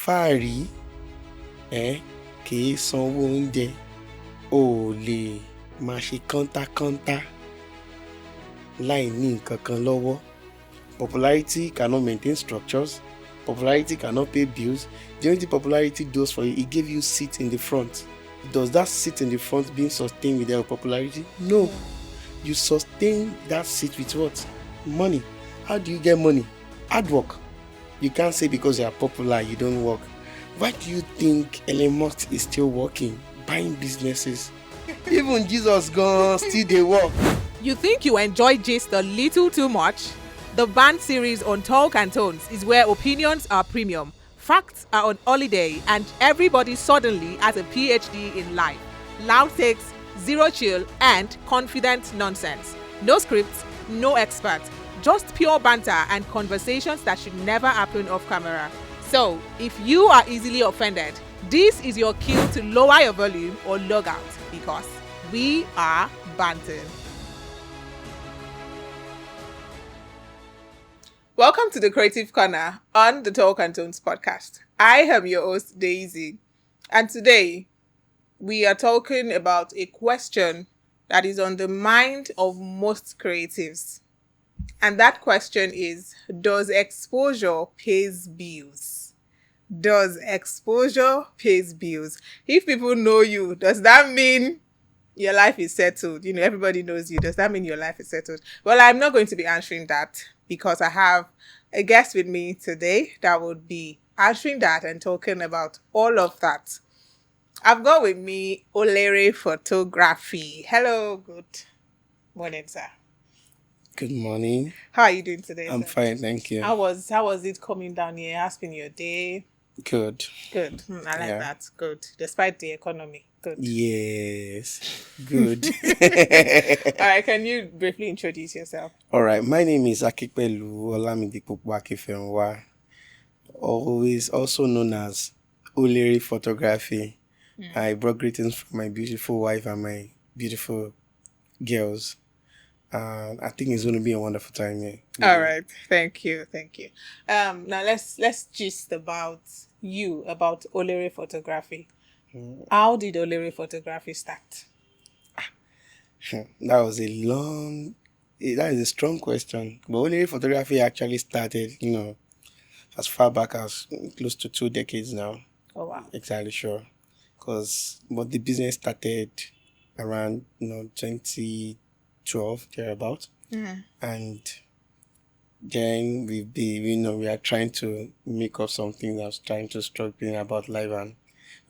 fáàrí kìí sanwó oúnjẹ o lè máa ṣe kántákántá láì ní nǹkan kan lọ́wọ́. Popularity cannot maintain structures. Popularity cannot pay bills. The only thing popularity does for you, it gave you seat in the front. Does that seat in the front being sustained with your popularity? No. You sustain that seat with what? Money. How do you get money? Hard work. You can't say because you are popular, you don't work. Why do you think Elon Musk is still working, buying businesses? Even Jesus gone, still they work. You think you enjoy gist a little too much? The band series on Talk and Tones is where opinions are premium, facts are on holiday, and everybody suddenly has a PhD in life. Loud takes, zero chill, and confident nonsense. No scripts, no experts, just pure banter and conversations that should never happen off camera. So, if you are easily offended, this is your cue to lower your volume or log out because we are banting. Welcome to the Creative Corner on the Talk and Tones podcast. I am your host, Daisy, and today we are talking about a question that is on the mind of most creatives. And that question is, does exposure pays bills? Does exposure pays bills? If people know you, does that mean your life is settled? You know, everybody knows you. Does that mean your life is settled? Well, I'm not going to be answering that because I have a guest with me today that would be answering that and talking about all of that. I've got with me Olere Photography. Hello, good morning, sir. Good morning. How are you doing today, I'm sir? fine, thank you. How was it coming down here? How's been your day? Good. Good. I like that. Good. Despite the economy. Good. Yes. Good. All right. Can you briefly introduce yourself? All right. My name is Akikpelu Olamidipopo Akifenwa, always also known as Olere Photography. I brought greetings from my beautiful wife and my beautiful girls. I think it's going to be a wonderful time here. All right. Thank you. Now let's gist about you, about Olere Photography. How did Olere Photography start? That is a strong question. But Olere Photography actually started, as far back as close to 2 decades now. Oh wow. Exactly sure. But the business started around 2012 thereabout. And then we are trying to make up something that's trying to struggling about life and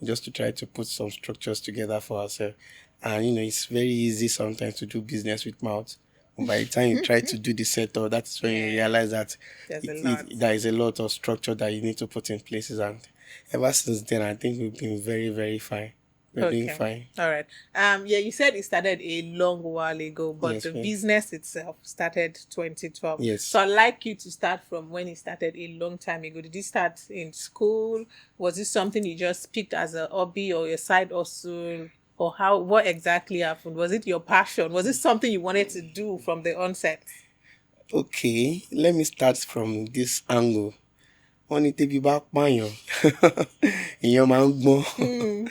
just to try to put some structures together for ourselves. And it's very easy sometimes to do business with mouth. By the time you try to do the setup, that's when you realize that there is a lot of structure that you need to put in places. And ever since then, I think we've been very, very fine. We're doing fine. All right. You said it started a long while ago, but Yes, the ma'am. business itself started 2012. Yes. So I'd like you to start from when it started a long time ago. Did you start in school? Was this something you just picked as a hobby or a side hustle? Or what exactly happened? Was it your passion? Was it something you wanted to do from the onset? Okay, let me start from this angle. Wọ́n ní tẹ́bí bá pààyàn, èèyàn máa ń gbọ́n.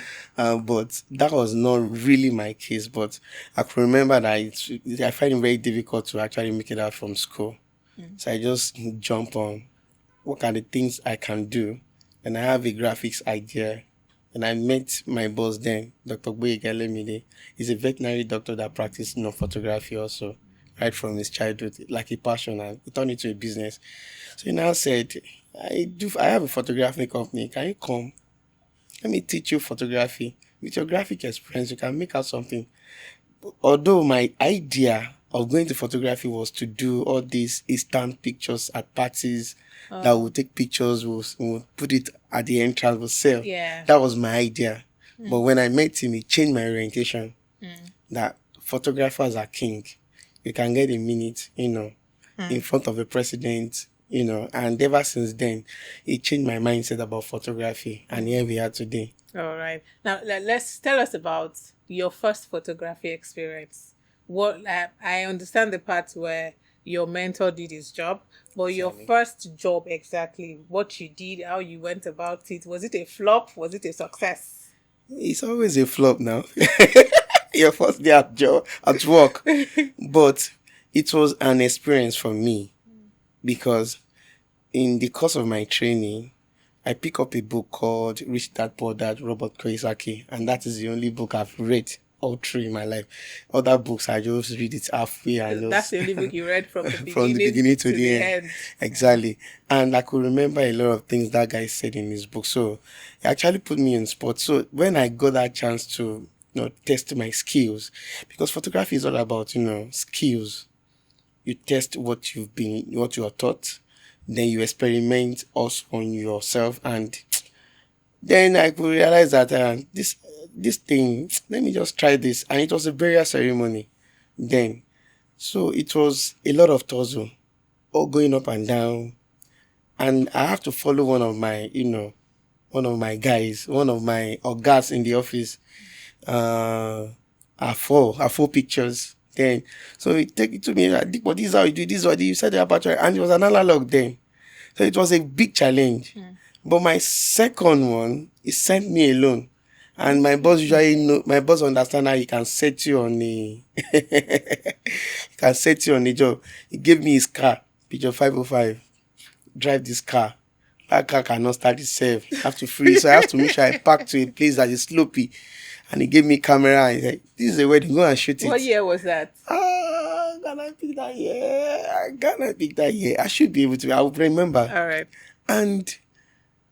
But that was not really my case. But I could remember that I find it very difficult to actually make it out from school. So I just jump on what are the things I can do. And I have a graphics idea. And I met my boss then, Dr. Boyega Lemide. He's a veterinary doctor that practiced photography also, right from his childhood, like a passion, and he turned it to a business. So he now said, I have a photography company. Can you come? Let me teach you photography. With your graphic experience, you can make out something. Although my idea of going to photography was to do all these instant pictures at parties, that will take pictures, we'll put it at the entrance, we'll sell. Yeah. That was my idea. But when I met him, he changed my orientation. That photographers are king. You can get a minute, in front of the president, and ever since then, it changed my mindset about photography. And here we are today. All right. Now, let's tell us about your first photography experience. What I understand the part where your mentor did his job, but your Exactly. first job exactly, what you did, how you went about it, was it a flop? Was it a success? It's always a flop now. Your first day at work. But it was an experience for me because in the course of my training, I pick up a book called Rich Dad Poor Dad, Robert Kiyosaki, and that is the only book I've read all through in my life. Other books I just read it halfway and That's just the only book you read from the from the beginning beginning to to the the end. end. Exactly. And I could remember a lot of things that guy said in his book. So it actually put me in spot. So when I got that chance to test my skills, because photography is all about, skills. You test what you are taught, then you experiment also on yourself, and then I could realize that this thing, let me just try this, and it was a burial ceremony. Then, so it was a lot of tussle, all going up and down, and I have to follow one of my guys, one of my ogas in the office, uh, are four pictures. Then, so it take it to me like, but this is how you do this is what you said about your, and it was an analog then. So it was a big challenge. But my second one, he sent me alone. And my boss usually my boss understand how he can set you on a he can set you on a job. He gave me his car, picture 505. Drive this car. That car cannot start itself. I have to freeze. So I have to make sure I park to a place that is slopey. And he gave me camera and he said, this is a wedding, go and shoot What it. year was that? Gonna pick that year. I gonna pick that year. I should be able to. I will remember. All right. And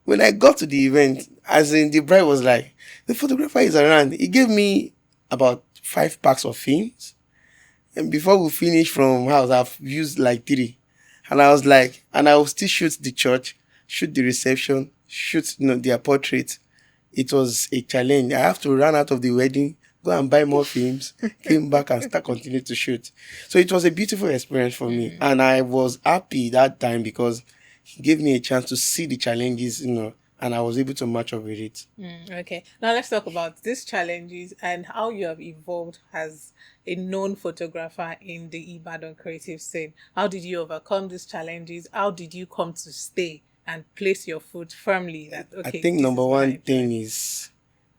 when I got to the event, as in the bride was like, the photographer is around. He gave me about 5 packs of films. And before we finish from house, I've used like 3. And I was like, and I will still shoot the church, shoot the reception, shoot their portrait. It was a challenge. I have to run out of the wedding, go and buy more films, came back and start continuing to shoot. So it was a beautiful experience for me. And I was happy that time because he gave me a chance to see the challenges, and I was able to match up with it. Okay. Now let's talk about these challenges and how you have evolved as a known photographer in the Ibadan creative scene. How did you overcome these challenges? How did you come to stay and place your foot firmly that, I okay, think this number is what I one enjoy? thing is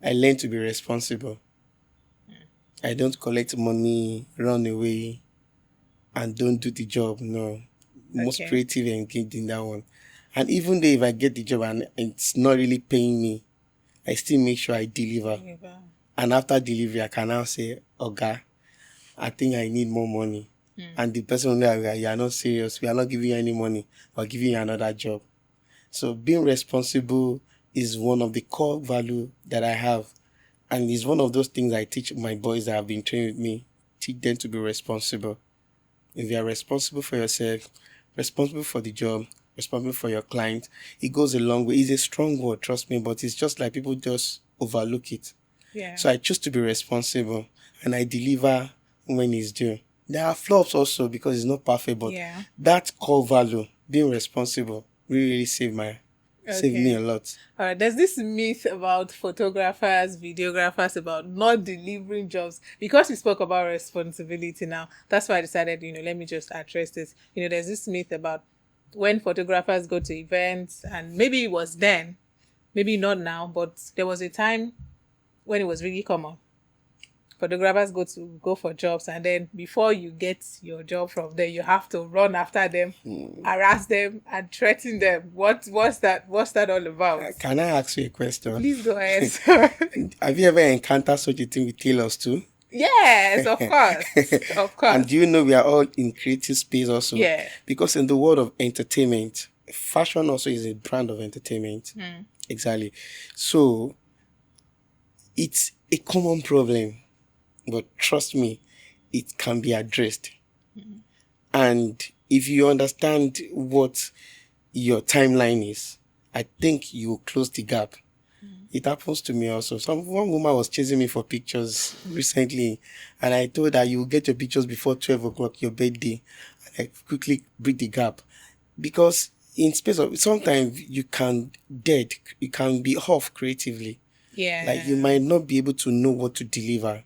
I learned to be responsible. I don't collect money, run away, and don't do the job. No. Most Okay. creative engaged in that one. And even though if I get the job and it's not really paying me, I still make sure I deliver. And after delivery, I can now say, Oga, I think I need more money. And the person will know, you are not serious. We are not giving you any money. We're giving you another job. So being responsible is one of the core value that I have. And it's one of those things I teach my boys that have been trained with me. Teach them to be responsible. If you are responsible for yourself, responsible for the job, responsible for your client, it goes a long way. It's a strong word, trust me, but it's just like people just overlook it. Yeah. So I choose to be responsible and I deliver when it's due. There are flops also because it's not perfect, but Yeah. that core value, being responsible, really saved me a lot. All right. There's this myth about photographers, videographers about not delivering jobs because we spoke about responsibility now. That's why I decided, let me just address this. There's this myth about when photographers go to events, and maybe it was then, maybe not now, but there was a time when it was really common. Photographers go for jobs, and then before you get your job from there, you have to run after them, harass them, and threaten them. What's that? What's that all about? Can I ask you a question? Please go ahead, sir. Have you ever encountered such a thing with tailors too? Yes, of course. Of course. And do you know we are all in creative space also? Yeah. Because in the world of entertainment, fashion also is a brand of entertainment. Exactly. So it's a common problem, but trust me, it can be addressed. And if you understand what your timeline is, I think you will close the gap. It happens to me also. One woman was chasing me for pictures recently, and I told her you will get your pictures before 12 o'clock, your birthday. And I quickly break the gap. Because in space of sometimes you can be off creatively. Yeah. Like you might not be able to know what to deliver.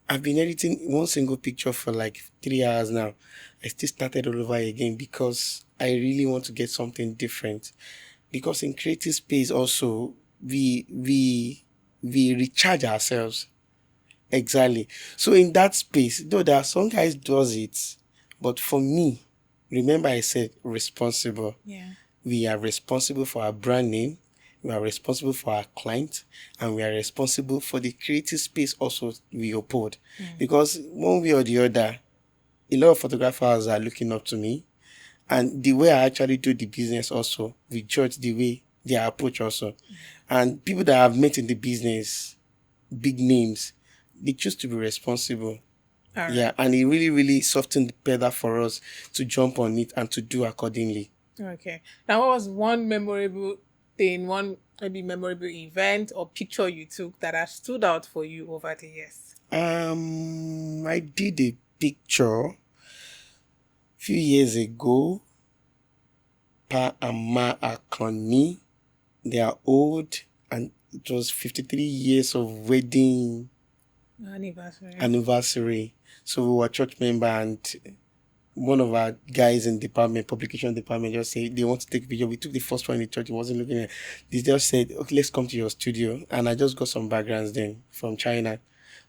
I've been editing one single picture for like 3 hours now. I still started all over again because I really want to get something different. Because in creative space also we recharge ourselves. Exactly. So in that space, though there are some guys does it, but for me, remember I said responsible. Yeah. We are responsible for our brand name, we are responsible for our client, and we are responsible for the creative space also we uphold. Because one way or the other, a lot of photographers are looking up to me, and the way I actually do the business also, we judge the way their approach also. And people that I've met in the business, big names, they choose to be responsible. All Yeah, right. and it really, really softened the pedal for us to jump on it and to do accordingly. Okay. Now, what was one memorable thing, one maybe memorable event or picture you took that has stood out for you over the years? I did a picture few years ago. Pa and Ma Akoni. They are old, and it was 53 years of wedding Anniversary. anniversary. So we were church member, and one of our guys in department, publication department, just said they want to take video. We took the first one in the church. He wasn't looking at. They just said, "Okay, let's come to your studio." And I just got some backgrounds then from China.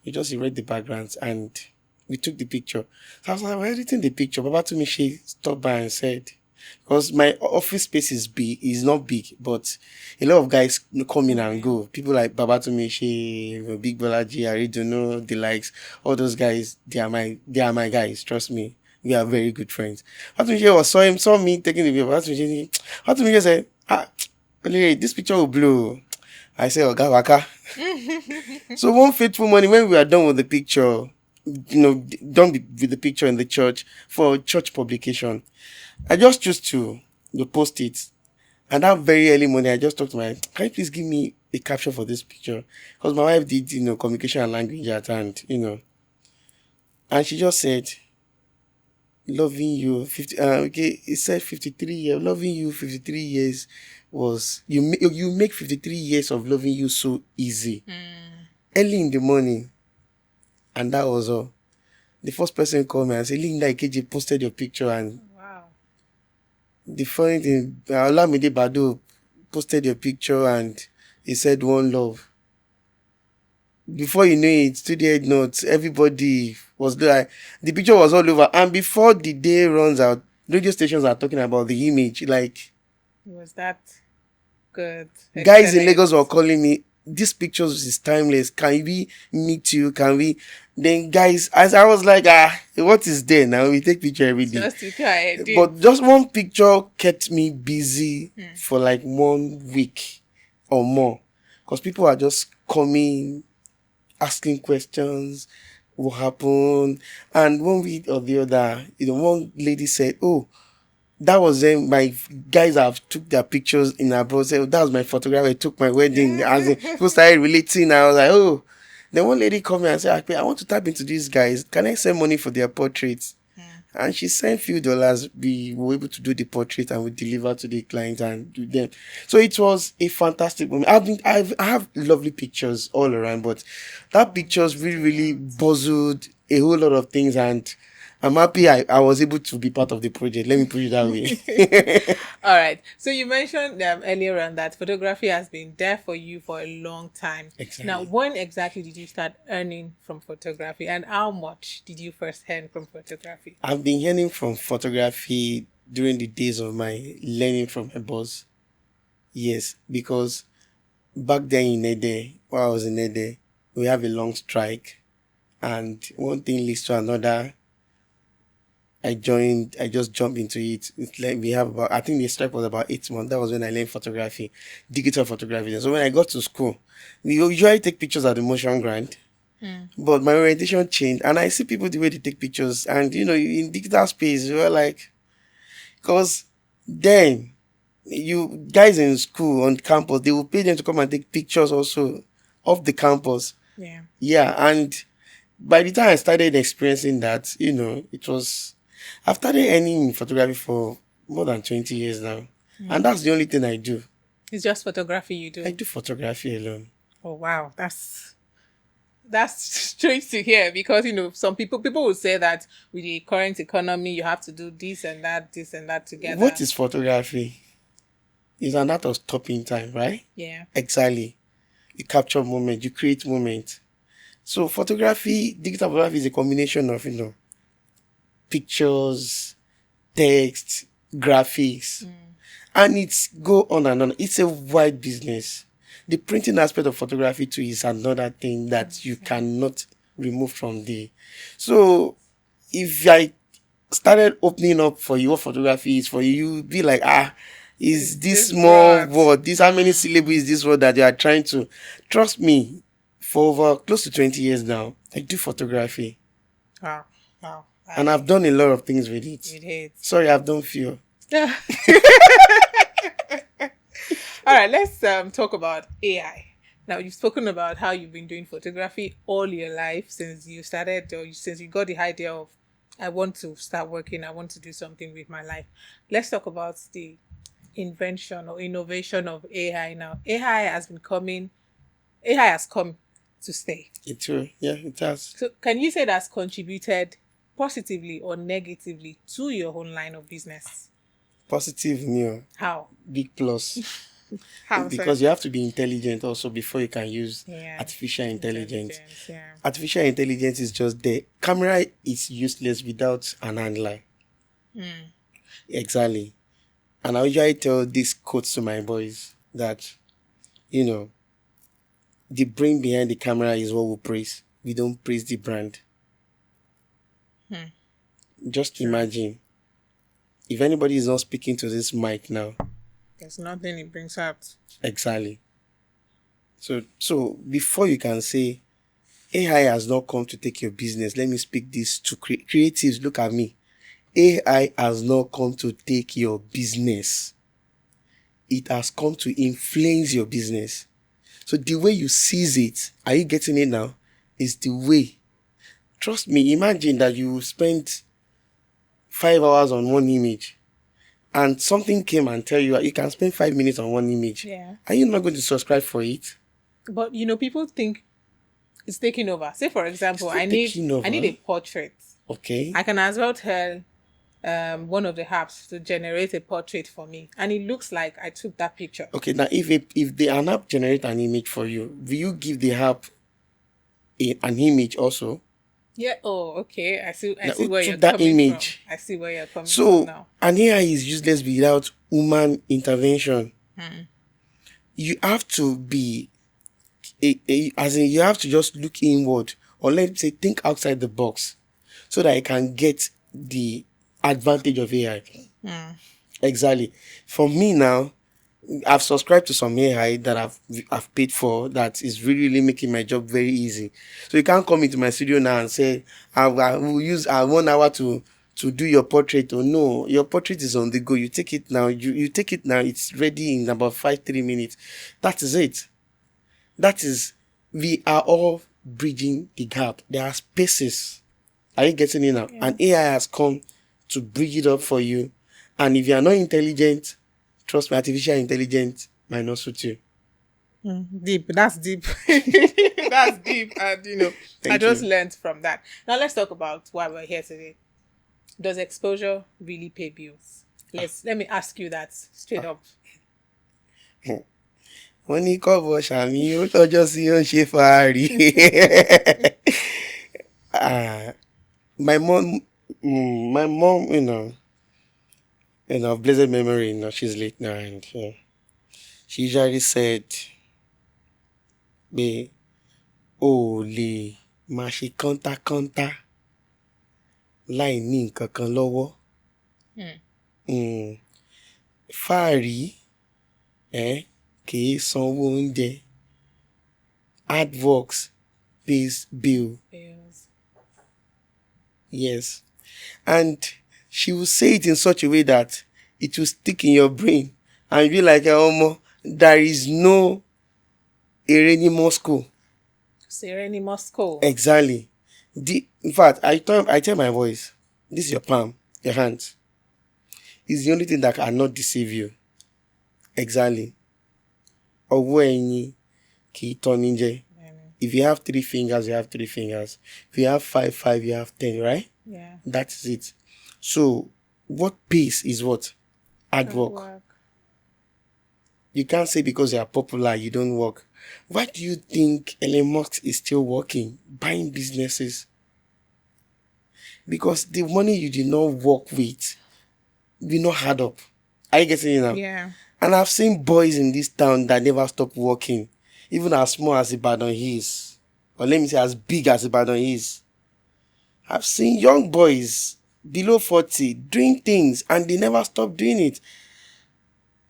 We just read the backgrounds and we took the picture. So I was like, we're editing the picture. Baba to me, she stopped by and said, because my office space is big, is not big, but a lot of guys come in and go. People like Baba to me, she, Big Bolaji, I don't know the likes. All those guys, they are my guys. Trust me, we are very good friends. Hatumishe was saw me taking the video. Hatumishe said, Olere, this picture will blow. I said, Oga Waka. So one fateful morning when we are done with the picture, with the picture in the church for church publication, I just choose to post it. And that very early morning, I just talked to my, can you please give me a caption for this picture? Because my wife did, communication and language at hand, and she just said, loving you 50 okay, it said 53 years, loving you 53 years was, you make 53 years of loving you so easy. Early in the morning, and that was all. The first person called me and said, Linda Ikeji posted your picture, and Wow. the funny thing, Olamide Bado posted your picture and he said one love. Before you know it, studio head notes, everybody was there. The picture was all over. And before the day runs out, radio stations are talking about the image. Like, Was that good? guys in Excellent. Lagos were calling me, this picture is timeless. Can we meet you? Can we? Then guys, as I was like, what is there now? We take picture every day. Just to try it. But just one picture kept me busy for like 1 week or more. Because people are just coming, asking questions, what happened? And one week or the other, one lady said, oh, that was them. My guys have took their pictures in abroad. Said, oh, that was my photographer. I took my wedding. As in, people started relating. I was like, oh. Then one lady called me and said, I want to tap into these guys. Can I send money for their portraits? And she sent few dollars. We were able to do the portrait and we deliver to the client and do them. So it was a fantastic moment. I have lovely pictures all around, but that pictures really, really buzzled a whole lot of things, and I'm happy I was able to be part of the project. Let me put it that way. All right. So you mentioned earlier on that photography has been there for you for a long time. Exactly. Now, when exactly did you start earning from photography, and how much did you first earn from photography? I've been learning from photography during the days of my learning from my boss. Yes, because back then in Ede, while I was in Ede, we have a long strike, and one thing leads to another. I just jumped into it. It's like we have about, I think the strike was about 8 months. That was when I learned photography, digital photography. So when I got to school, we usually take pictures at the motion grant. But my orientation changed, and I see people the way they take pictures, and in digital space, we were like, because then you guys in school on campus, they will pay them to come and take pictures also of the campus. Yeah. Yeah, and by the time I started experiencing that, it was, I've started earning in photography for more than 20 years now. And that's the only thing I do. It's just photography you I do. do photography alone. Oh wow, that's That's strange to hear because some people would say that with the current economy you have to do this and that together. What is photography? It's an art of stopping time, right? Yeah. Exactly. You capture moment, you create moment. So photography, digital photography is a combination of, pictures, text, graphics, and it's go on and on. It's a wide business. The printing aspect of photography too is another thing that you cannot remove from there. So if I started opening up for you what photography is for you, you'd be like, is this This small broad. word? This how many syllables is this word that you are trying to? Trust me, for over close to 20 years now, I do photography. Wow. Wow. And I've done a lot of things with it. With it. Sorry, I've done few. Yeah. All right, let's talk about AI. Now, you've spoken about how you've been doing photography all your life since you started, or since you got the idea of, I want to start working, I want to do something with my life. Let's talk about the invention or innovation of AI now. AI has come to stay. It will. Yeah, it has. So, can you say that's contributed positively or negatively to your own line of business? Positive new. How? Big plus. How? Because you have to be intelligent also before you can use Yeah. artificial intelligence. Yeah. Artificial intelligence is just there. Camera is useless without an handler. Exactly. And I usually tell these quotes to my boys that, the brain behind the camera is what we praise. We don't praise the brand. Just imagine if anybody is not speaking to this mic now. There's nothing it brings out. Exactly. So before you can say AI has not come to take your business, let me speak this to creatives. Look at me. AI has not come to take your business. It has come to influence your business. So the way you seize it, are you getting it now? Is the way. Trust me, imagine that you spent 5 hours on one image and something came and tell you can spend 5 minutes on one image. Yeah. Are you not going to subscribe for it? But people think it's taking over. Say for example, I need a portrait. Okay. I can as well tell one of the apps to generate a portrait for me, and it looks like I took that picture. Okay, now if an app generate an image for you, will you give the app an image also? Yeah. Oh, okay. I see Now, where who you're took that coming image? from. I see where you're coming So from now. an AI is useless without human intervention. You have to be as in you have to just look inward, or let's say think outside the box, so that you can get the advantage of AI. Exactly. For me now, I've subscribed to some AI that I've paid for that is really making my job very easy. So you can't come into my studio now and say I will use 1 hour to do your portrait. Or no, your portrait is on the go. You take it now. You take it now. It's ready in about 3 minutes. That is it. We are all bridging the gap. There are spaces. Are you getting it now? Yeah. And AI has come to bridge it up for you. And if you are not intelligent, trust me, artificial intelligence might not suit you. Deep. That's deep. That's deep. And I just learned from that. Now let's talk about why we're here today. Does exposure really pay bills? Let me ask you that straight up. Wọ́n ní kọ́bọ̀ ṣàmì ó tọ́jọ́ sí ó ń ṣe fàárì. My mom, of blessed memory, she's late now, and she usually said, pé o ò lè máa ṣe kọ́ńtákọ́ńtá láì ní nǹkan kan lọ́wọ́. Fàárì kìí sanwó oúnjẹ. Hard works pays bills. Yes. And she will say it in such a way that it will stick in your brain and you'll be like, there is no ere ní Moscow. Ere ní Moscow. Exactly. In fact, I tell my boys, this is your palm, your hands. It's the only thing that cannot deceive you. Exactly. Ọwọ́ ẹ̀yin kì í tọ́ni jẹ. If you have 3 fingers, you have 3 fingers. If you have five, you have 10, right? Yeah. That is it. So what pays is what? Hard work. You can't say because you are popular, you don't work. Why do you think Elon Musk is still working, buying businesses? Because the money you did not work with will not add up. Are you getting it now? Yeah. And I've seen boys in this town that never stop working, even as small as Ibadan is, or let me say as big as Ibadan is. I've seen young boys below 40 doing things and they never stop doing it.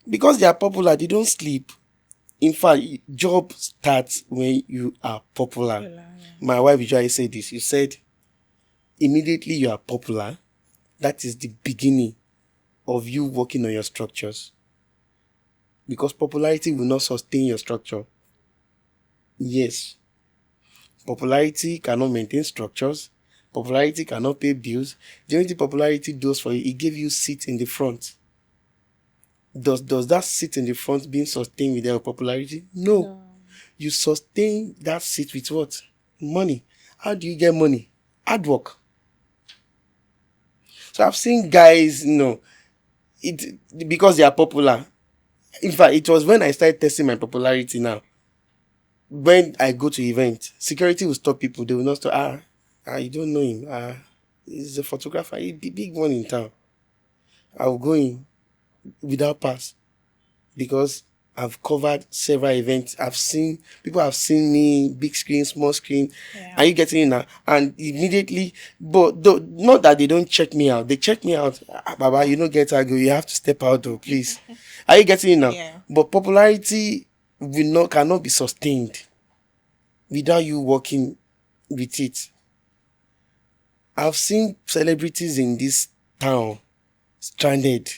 Because they are popular, they don't sleep. In fact, job starts when you are popular. Yeah. My wife usually say this. You said, immediately you are popular, that is the beginning of you working on your structures. Because popularity will not sustain your structure. Yes. Popularity cannot maintain structures. Popularity cannot pay bills. The only thing popularity does for you, it gave you seat in the front. Does that seat in the front being sustained with your popularity? No. You sustain that seat with what? Money. How do you get money? Hard work. So I've seen guys, because they are popular. In fact, it was when I started testing my popularity now. When I go to events, security will stop people. They will not stop. You don't know him. He's a photographer. He's the big one in town. I will go in without pass because I've covered several events. People have seen me, big screen, small screen. Yeah. Are you getting it now? And immediately, but not that they don't check me out. They check me out. Baba, you don't get to go. You have to step out though, please. Are you getting it now? Yeah. But popularity cannot be sustained without you working with it. I've seen celebrities in this town stranded.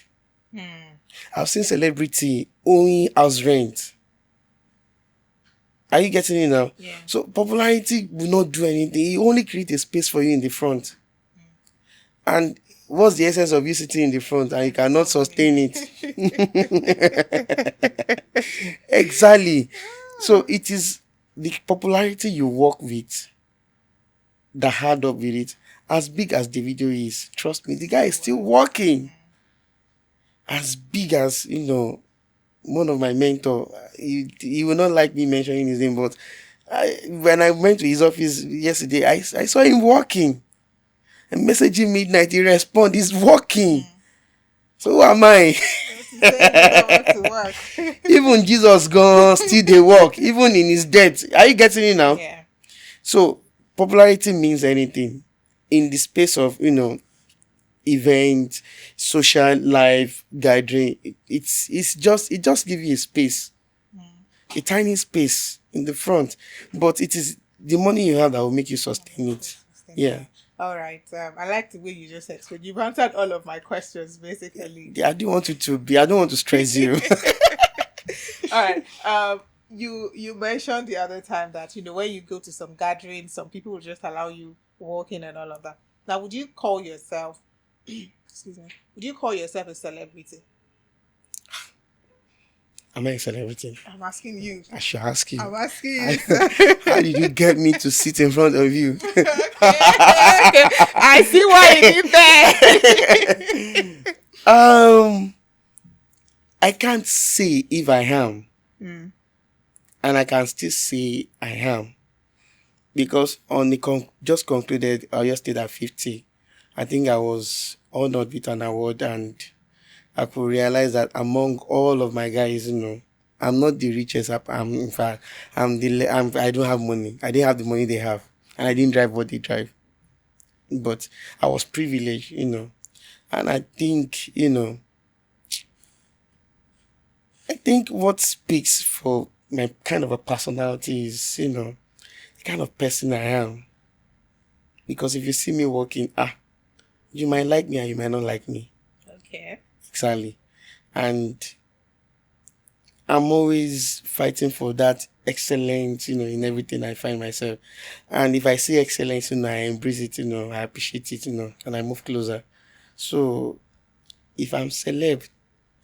I've seen celebrity owing house rent. Are you getting it now? Yeah. So popularity will not do anything. It only create a space for you in the front. And what's the essence of you sitting in the front and you cannot sustain it? Exactly. So it is the popularity you work with, the hard up with it. As big as the video is, trust me, the guy is still working. As big as, one of my mentor, he will not like me mentioning his name, but when I went to his office yesterday, I saw him working. And messaging midnight, he respond, he's working. So who am I? Even Jesus gone, still they work, even in his death. Are you getting it now? Yeah. So popularity means anything in the space of event, social life, gathering. It just give you a space, a tiny space in the front, but it is the money you have that will make you sustain it. Yeah. All right. I like the way you just explained. You've answered all of my questions, basically. I don't want I don't want to stress you. All right. You mentioned the other time that when you go to some gatherings, some people will just allow you walk in and all of that. Now, would you call yourself? Excuse me. Would you call yourself a celebrity? Am I a celebrity? I'm asking you. I should ask you. I'm asking you. How did you get me to sit in front of you? Okay. I see why you did that. I can't say if I am. And I can still say I am. Because on the just concluded Oyo State at 50, I think I was honored with an award, and I could realize that among all of my guys, I'm not the richest. In fact, I don't have money. I didn't have the money they have, and I didn't drive what they drive. But I was privileged, and I think, what speaks for my kind of a personality is, the kind of person I am. Because if you see me walking, you might like me and you might not like me. Okay. Exactly. And I'm always fighting for that excellence, in everything I find myself. And if I see excellence, I embrace it, I appreciate it, and I move closer. So if I'm celeb,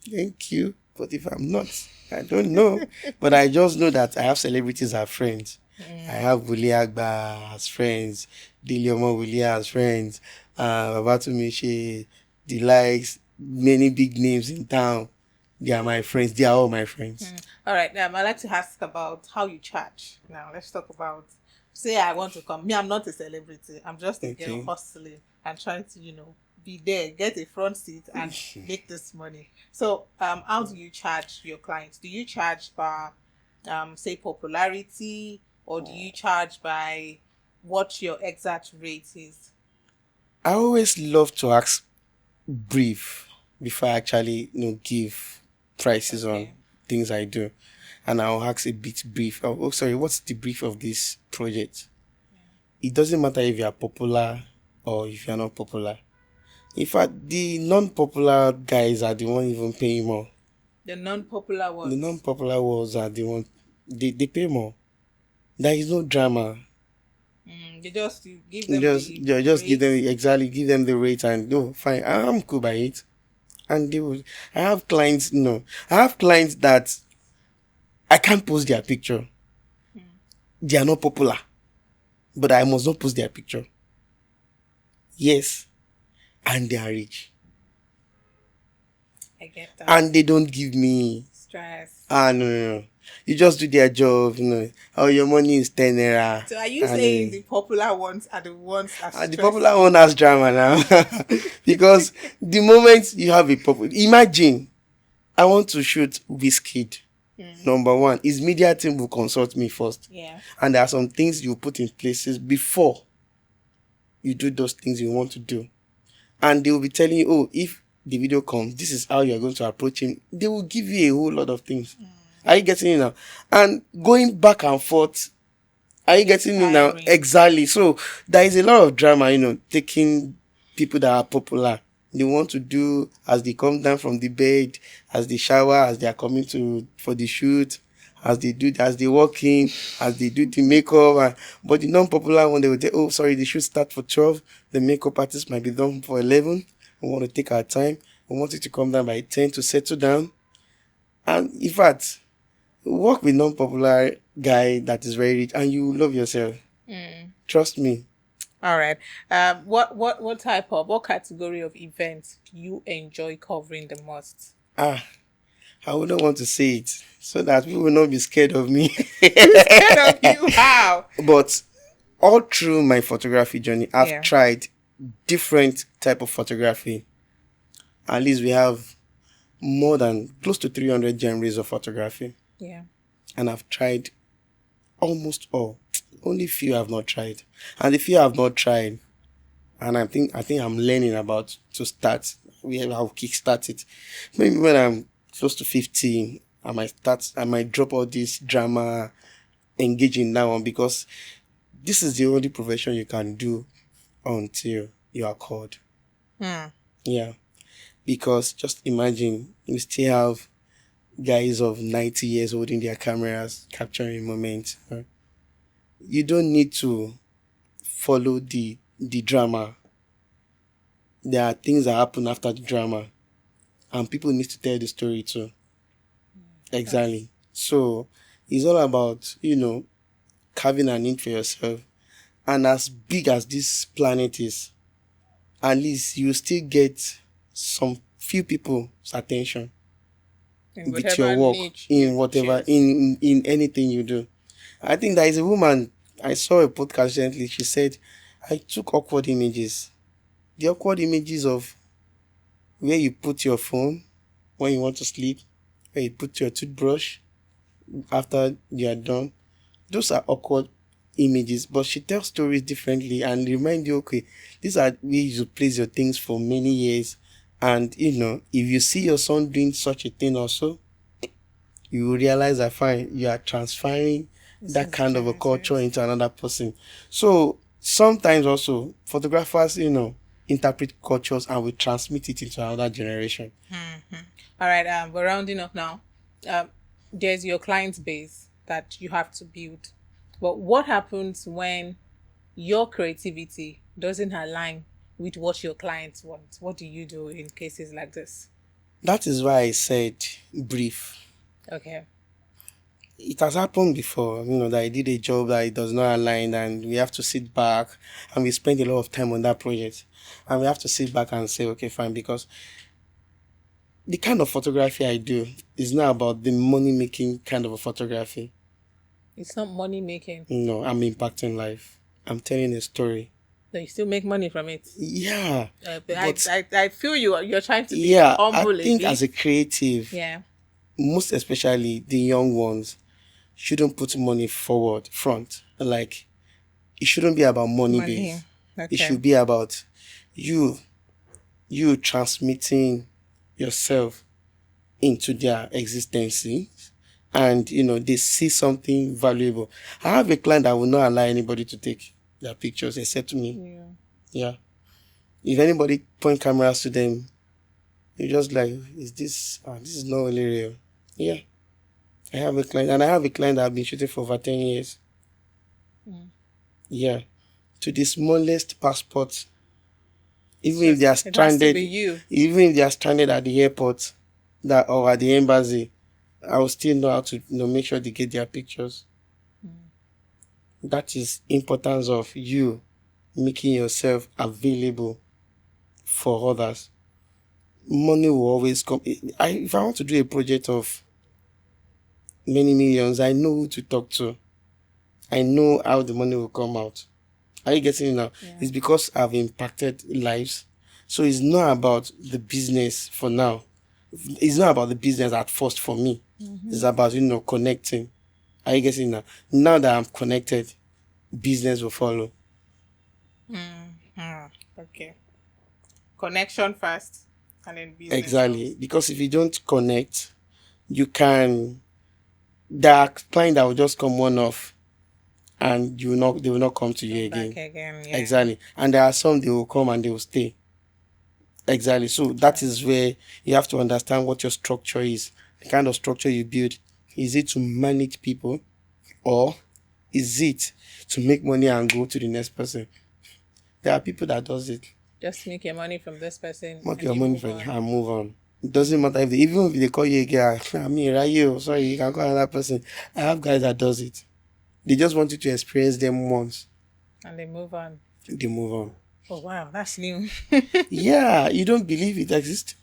thank you. But if I'm not, I don't know. But I just know that I have celebrities as friends. I have Wuli Agba as friends, Diliomo Wuli as friends, Babatumishi, the likes, many big names in town. They are my friends. They are all my friends. All right. I'd like to ask about how you charge. Now, let's talk about. Say I want to come. Me, I'm not a celebrity. I'm just a girl Okay. hustling and trying to, be there, get a front seat, and make this money. So, how do you charge your clients? Do you charge by, say, popularity, or do you charge by what your exact rate is? I always love to ask brief before I actually give prices on Okay. things I do. And I'll ask a bit brief. Oh, sorry, what's the brief of this project? It doesn't matter if you are popular or if you are not popular. In fact, the non-popular guys are the one even paying more. The non-popular The ones. non-popular ones are the one they pay more. There is no drama. You give them Just give them rate. give them the rate and no, fine. I'm cool by it. And they will. I have clients. I have clients that I can't post their picture. They are not popular, but I must not post their picture. Yes, and they are rich, I get that. and they don't give me. Stress. No. You just do their job. Oh, your money is 10 naira. So are you And saying the popular ones are the ones that the stress popular you? one has drama now. Because the moment you have a popular, imagine, I want to shoot Wizkid. Number one, his media team will consult me first. Yeah. And there are some things you put in places before you do those things you want to do. And they will be telling you, oh, if the video comes, this is how you're going to approach him. They will give you a whole lot of things. Are you getting it now? And going back and forth, are you getting it now? Tiring. Exactly. So there is a lot of drama, taking people that are popular. They want to do as they come down from the bed, as they shower, as they are coming for the shoot, as they walk in, as they do the makeup. But the non-popular one, they will say, oh, sorry, the shoot start for 12. The makeup artist might be done for 11. We want to take our time. We want it to come down by 10 to settle down. And in fact, work with non-popular guy that is very rich and you love yourself. Trust me. All right. What category of events do you enjoy covering the most? I wouldn't want to say it so that people will not be scared of me. Scared of you? How? But all through my photography journey, I've Yeah. tried different type of photography. At least we have more than close to 300 genres of photography. Yeah. And I've tried almost all. Only few I've not tried. And the few I've not tried, and I think I'm learning about to start. I'll kickstart it. Maybe when I'm close to 15, I might drop all this drama, engage in that one, because this is the only profession you can do until you are called. Yeah. Because just imagine you still have guys of 90 years holding their cameras, capturing moments. You don't need to follow the drama. There are things that happen after the drama, and people need to tell the story too. Exactly. So it's all about carving an inch for yourself. And as big as this planet is, at least you still get some few people's attention with your work, in whatever, in anything you do. I think there is a woman, I saw a podcast recently. She said, I took awkward images. The awkward images of where you put your phone when you want to sleep, where you put your toothbrush after you are done. Those are awkward images, but she tells stories differently and remind you, okay, these are where you place your things for many years. And if you see your son doing such a thing also, you will realize that fine, you are transferring that kind of a culture into another person. So sometimes also photographers, interpret cultures and will transmit it into another generation. All right. We're rounding up now. There's your client base that you have to build. But what happens when your creativity doesn't align with what your clients want? What do you do in cases like this? That is why I said brief. Okay. it has happened before, that I did a job that it does not align, and we have to sit back, and we spend a lot of time on that project, and we have to sit back and say, okay, fine, because the kind of photography I do is not about the money making kind of a photography. It's not money making. No, I'm impacting life. I'm telling a story. So you still make money from it. Yeah. But I feel you're trying to be Yeah, humble I think a bit. as a creative, Yeah. most especially the young ones, shouldn't put money front. Like, it shouldn't be about money based. Okay. It should be about you transmitting yourself into their existence, and they see something valuable. I have a client that will not allow anybody to take their pictures except me. Yeah. If anybody point cameras to them, you're just like, this is not really real. Yeah. I have a client that I've been shooting for over 10 years. Yeah. To the smallest passport, even if they are It has to stranded, be you. even if they are stranded at the airport or at the embassy, I will still know how to make sure they get their pictures. That is importance of you making yourself available for others. Money will always come. If I want to do a project of many millions, I know who to talk to. I know how the money will come out. Are you getting it now? Yeah. It's because I've impacted lives. So it's not about the business for now. It's not about the business at first for me. It's about, connecting. Are you getting it now? Now that I'm connected, business will follow. Okay. Connection first, and then business. Exactly. Comes. Because if you don't connect, there are clients that will just come one off, and they will not come to you again. Back again, yeah. Exactly. And there are some, they will come and they will stay. Exactly. So that is where you have to understand what your structure is. The kind of structure you build. Is it to manage people, or is it to make money and go to the next person? There are people that does it. Just make your money from this person. Make your money from and move on. It doesn't matter even if they call you again. I mean, right? Sorry, you can call another person. I have guys that does it. They just want you to experience them once. And they move on. They move on. Oh wow, that's new. Yeah, you don't believe it exists?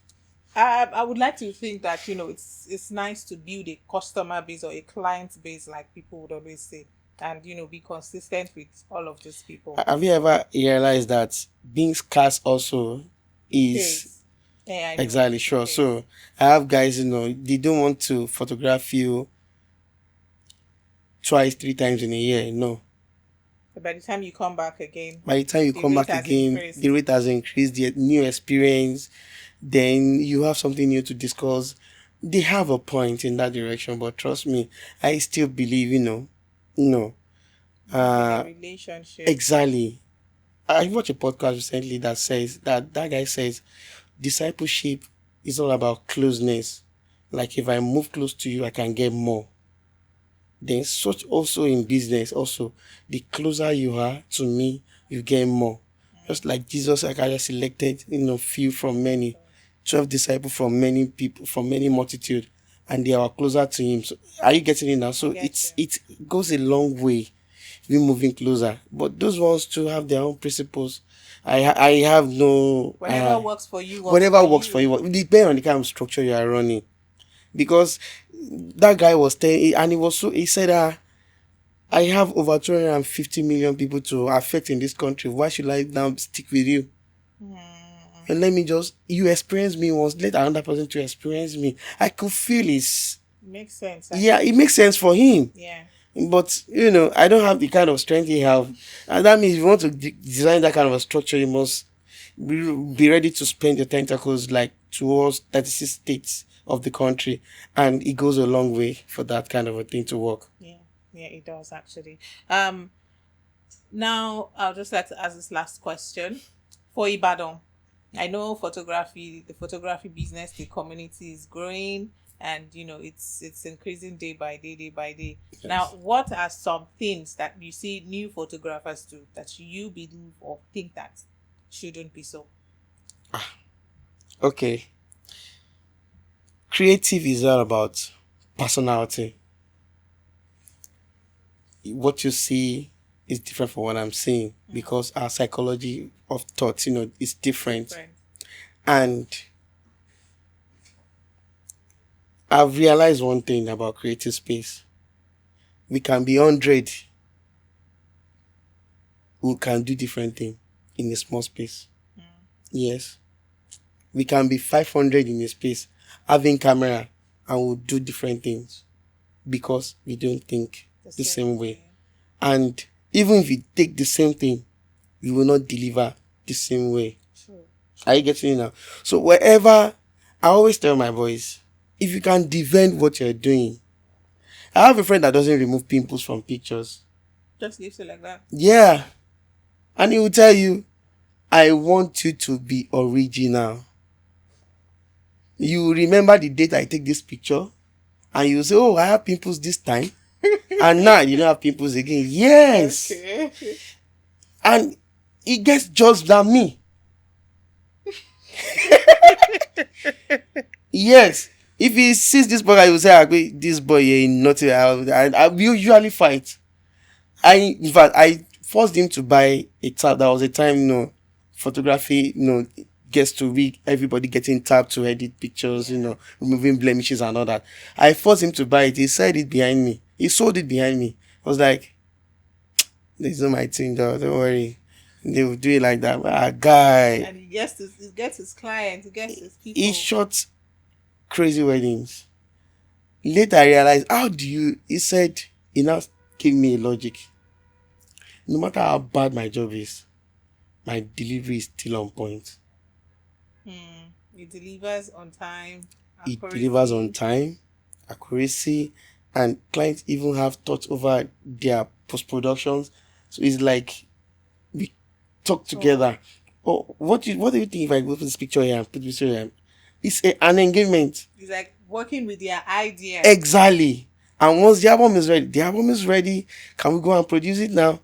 I would like to think that it's nice to build a customer base or a client base, like people would always say, and be consistent with all of these people. Have you ever realized that being scarce also is Yeah, I know. exactly sure? Okay. So I have guys, they don't want to photograph you twice, 3 times in a year. No. But by the time you come back again, the rate has increased, the new experience, then you have something new to discuss. They have a point in that direction, but trust me, I still believe, relationship. Exactly. I watched a podcast recently that says that guy says discipleship is all about closeness. Like, if I move close to you, I can get more. Then such also in business, also the closer you are to me, you get more. Just like Jesus, like I just selected, few from many, 12 disciples from many people, from many multitude, and they are closer to him. So are you getting it now? So it goes a long way, we moving closer. But those ones too have their own principles. I have no. Whatever works for you. Whatever works for you. It depends on the kind of structure you are running. Because that guy was saying, and he said, I have over 250 million people to affect in this country. Why should I now stick with you? And you experience me once, let another person to experience me. I could feel it. Makes sense. Yeah, it makes sense for him. Yeah. But, I don't have the kind of strength he have. And that means if you want to design that kind of a structure, you must be ready to spend your tentacles like towards 36 states of the country. And it goes a long way for that kind of a thing to work. Yeah, it does actually. Now I'll just like to ask this last question. For Ibadan, I know the photography business, the community is growing, and it's increasing day by day. Yes. Now, what are some things that you see new photographers do that you believe or think that shouldn't be so? Okay. Creative is all about personality. what you see is different from what I'm seeing because our psychology of thoughts, is different. And I've realized one thing about creative space. We can be 100 who can do different things in a small space. Yes. We can be 500 in a space having camera and we'll do different things because we don't think the same way. And even if we take the same thing, we will not deliver the same way. True. Are you getting it now? So wherever, I always tell my boys, if you can defend what you're doing. I have a friend that doesn't remove pimples from pictures. Just leaves it like that. Yeah. And he will tell you, I want you to be original. You remember the date I take this picture? And you say, oh, I have pimples this time. And now you don't have pimples again. Yes. Okay. And he gets judged than me. Yes. If he sees this boy, he will say, this boy ain't nothing. I usually fight. In fact, I forced him to buy a tab. There was a time, photography, gets to read everybody getting tapped to edit pictures, removing blemishes and all that. I forced him to buy it. He said it behind me. He sold it behind me. I was like, this is not my thing, though. Don't worry. They will do it like that. Guy. And he gets his clients, he gets his people. He shot crazy weddings. Later I realized, he said, he now gave me a logic. No matter how bad my job is, my delivery is still on point. It delivers on time. It delivers on time, accuracy, and clients even have thoughts over their post-productions. So it's like we talk together. Oh, what do you think if I go put this picture here and put this here? It's an engagement. It's like working with their idea. Exactly. And once the album is ready, can we go and produce it now?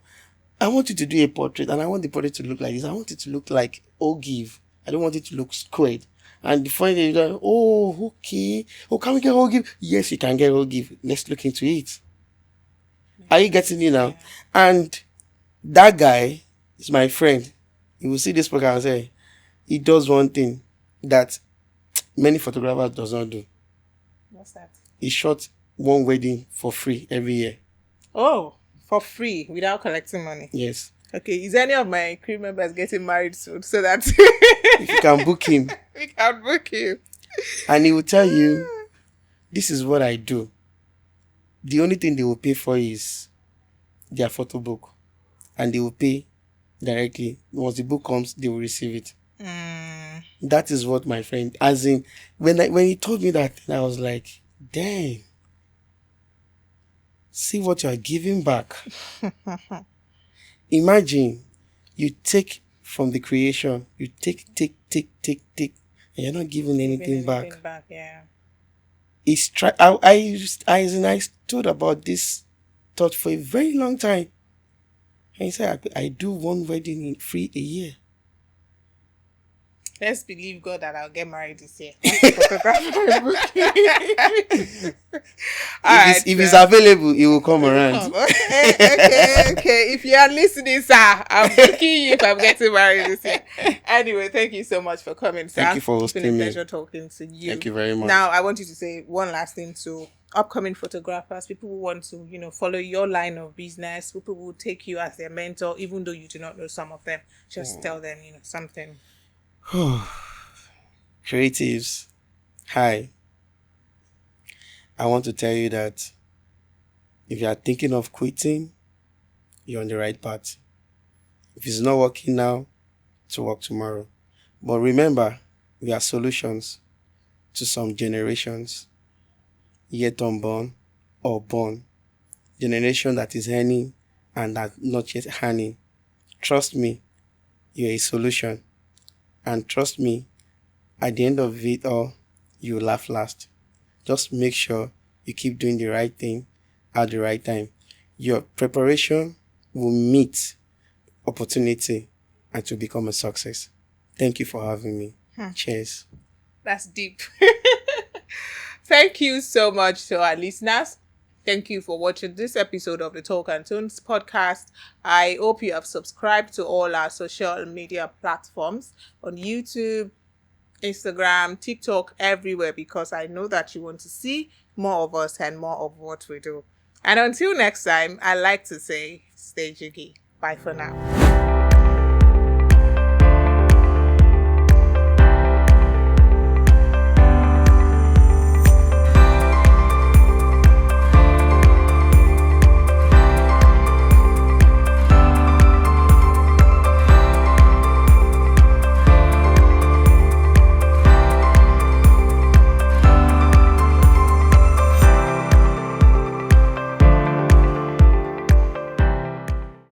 I want you to do a portrait, and I want the portrait to look like this. I want it to look like Ogive. I don't want it to look squared. And the funny thing is like, oh, okay. Oh, can we get Ogive? Yes, you can get Ogive. Let's look into it. Are you getting it now? And that guy is my friend. You will see this program and say, he does one thing that many photographers does not do. What's that? He shot one wedding for free every year. Oh, for free without collecting money? Yes. Okay, is any of my crew members getting married soon? So that if you can book him. We can book him. And he will tell you, this is what I do. The only thing they will pay for is their photo book. And they will pay directly. Once the book comes, they will receive it. That is what my friend, as in, when he told me that, I was like, dang. See what you are giving back. Imagine you take from the creation, you take, and you're not giving anything back. Yeah. It's I stood about this thought for a very long time. And he said, I do one wedding in free a year. Let's believe God that I'll get married this year. If it's available, it will come around. Okay. If you are listening, sir, I'm booking you if I'm getting married this year. Anyway, thank you so much for coming, sir. Thank you for hosting me. It's been a pleasure talking to you. Thank you very much. Now, I want you to say one last thing to upcoming photographers, people who want to, follow your line of business, people who take you as their mentor, even though you do not know some of them. Just tell them, something. Creatives, hi. I want to tell you that if you are thinking of quitting, you're on the right path. If it's not working now, to work tomorrow. But remember, we are solutions to some generations yet unborn or born. Generation that is earning and that not yet earning. Trust me, you're a solution. And trust me, at the end of it all, you laugh last. Just make sure you keep doing the right thing at the right time. Your preparation will meet opportunity and to become a success. Thank you for having me. Cheers. That's deep. Thank you so much to our listeners. Thank you for watching this episode of the Talk and Tones podcast. I hope you have subscribed to all our social media platforms on YouTube, Instagram, TikTok, everywhere, because I know that you want to see more of us and more of what we do. And until next time, I like to say, stay jiggy. Bye for now.